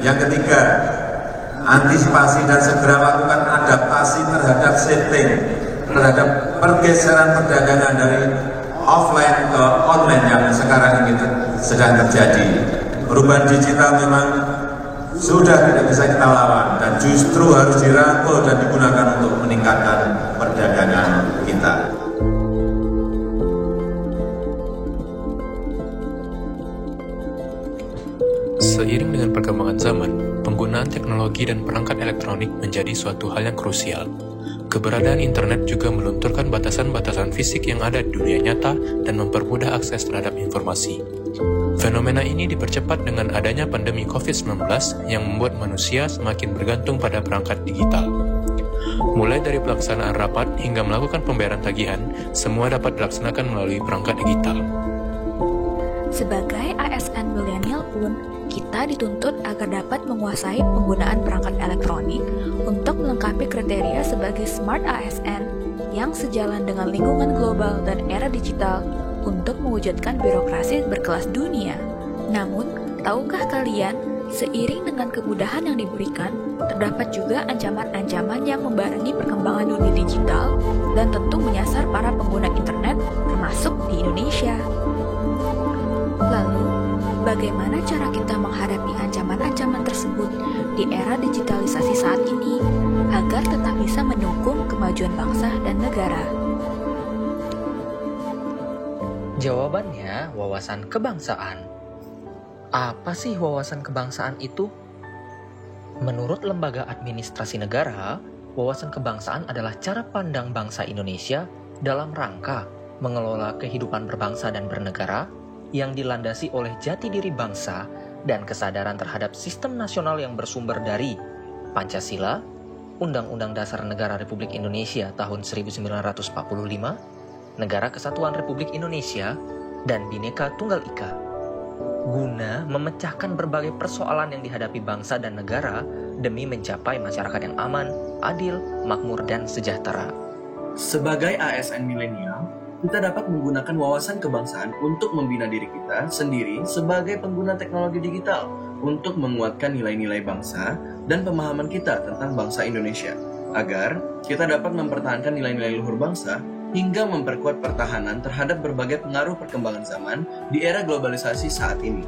Yang ketiga, antisipasi dan segera lakukan adaptasi terhadap shifting, terhadap pergeseran perdagangan dari offline ke online yang sekarang ini sedang terjadi. Perubahan digital memang sudah tidak bisa kita lawan dan justru harus dirangkul dan digunakan untuk meningkatkan perdagangan kita. Seiring dengan perkembangan zaman, penggunaan teknologi dan perangkat elektronik menjadi suatu hal yang krusial. Keberadaan internet juga melunturkan batasan-batasan fisik yang ada di dunia nyata dan mempermudah akses terhadap informasi. Fenomena ini dipercepat dengan adanya pandemi COVID-19 yang membuat manusia semakin bergantung pada perangkat digital. Mulai dari pelaksanaan rapat hingga melakukan pembayaran tagihan, semua dapat dilaksanakan melalui perangkat digital. Sebagai ASN milenial pun, kita dituntut agar dapat menguasai penggunaan perangkat elektronik untuk melengkapi kriteria sebagai Smart ASN yang sejalan dengan lingkungan global dan era digital untuk mewujudkan birokrasi berkelas dunia. Namun, tahukah kalian, seiring dengan kemudahan yang diberikan, terdapat juga ancaman-ancaman yang membarengi perkembangan dunia digital dan tentu menyasar para pengguna internet, termasuk di Indonesia. Lalu, bagaimana cara kita menghadapi ancaman-ancaman tersebut di era digitalisasi saat ini agar tetap bisa mendukung kemajuan bangsa dan negara? Jawabannya, wawasan kebangsaan. Apa sih wawasan kebangsaan itu? Menurut Lembaga Administrasi Negara, wawasan kebangsaan adalah cara pandang bangsa Indonesia dalam rangka mengelola kehidupan berbangsa dan bernegara yang dilandasi oleh jati diri bangsa dan kesadaran terhadap sistem nasional yang bersumber dari Pancasila, Undang-Undang Dasar Negara Republik Indonesia tahun 1945, Negara Kesatuan Republik Indonesia, dan Bhinneka Tunggal Ika, guna memecahkan berbagai persoalan yang dihadapi bangsa dan negara demi mencapai masyarakat yang aman, adil, makmur, dan sejahtera. Sebagai ASN milenial, kita dapat menggunakan wawasan kebangsaan untuk membina diri kita sendiri sebagai pengguna teknologi digital untuk menguatkan nilai-nilai bangsa dan pemahaman kita tentang bangsa Indonesia, agar kita dapat mempertahankan nilai-nilai luhur bangsa hingga memperkuat pertahanan terhadap berbagai pengaruh perkembangan zaman di era globalisasi saat ini.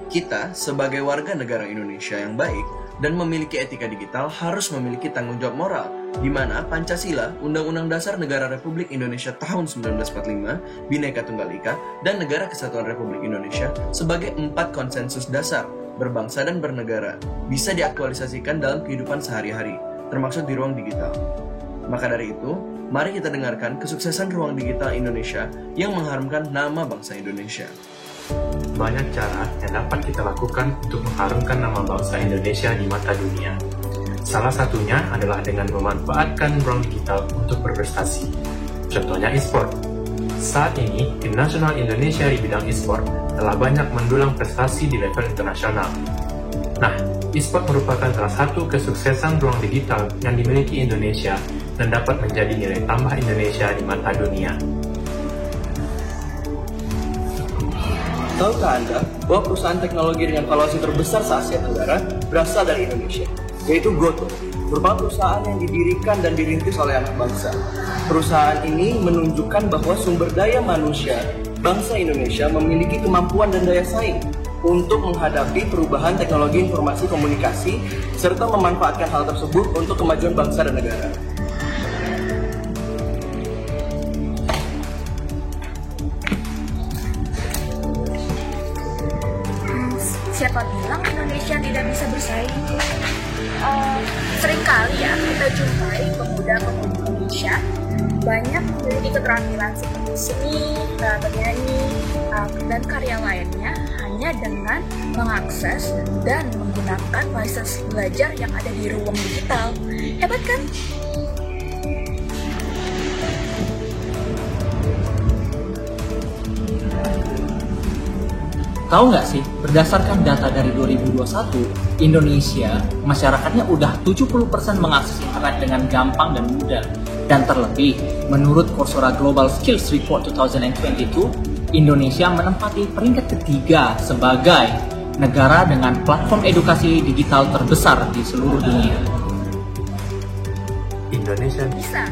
Kita, sebagai warga negara Indonesia yang baik dan memiliki etika digital, harus memiliki tanggung jawab moral, di mana Pancasila, Undang-Undang Dasar Negara Republik Indonesia tahun 1945, Bhinneka Tunggal Ika, dan Negara Kesatuan Republik Indonesia sebagai 4 konsensus dasar berbangsa dan bernegara bisa diaktualisasikan dalam kehidupan sehari-hari, termasuk di ruang digital. Maka dari itu, mari kita dengarkan kesuksesan ruang digital Indonesia yang mengharumkan nama bangsa Indonesia. Banyak cara yang dapat kita lakukan untuk mengharumkan nama bangsa Indonesia di mata dunia. Salah satunya adalah dengan memanfaatkan ruang digital untuk berprestasi. Contohnya e-sport. Saat ini, tim nasional Indonesia di bidang e-sport telah banyak mendulang prestasi di level internasional. Nah, e-sport merupakan salah satu kesuksesan ruang digital yang dimiliki Indonesia dan dapat menjadi nilai tambah Indonesia di mata dunia. Tahukah Anda bahwa perusahaan teknologi dengan valuasi terbesar se-Asia Tenggara berasal dari Indonesia, yaitu Goto, merupakan perusahaan yang didirikan dan dirintis oleh anak bangsa. Perusahaan ini menunjukkan bahwa sumber daya manusia bangsa Indonesia memiliki kemampuan dan daya saing untuk menghadapi perubahan teknologi informasi komunikasi serta memanfaatkan hal tersebut untuk kemajuan bangsa dan negara. Siapa bilang Indonesia tidak bisa bersaing? Seringkali ya kita jumpai pemuda-pemudi Indonesia banyak memiliki keterampilan seperti seni, bernyanyi, dan karya lainnya hanya dengan mengakses dan menggunakan fasilitas belajar yang ada di ruang digital. Hebat kan? Tahu nggak sih, berdasarkan data dari 2021, Indonesia, masyarakatnya udah 70% mengakses internet dengan gampang dan mudah. Dan terlebih, menurut Coursera Global Skills Report 2022, Indonesia menempati peringkat ketiga sebagai negara dengan platform edukasi digital terbesar di seluruh dunia. Indonesia Bisa.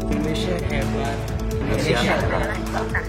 Indonesia hebat. Indonesia adalah kita.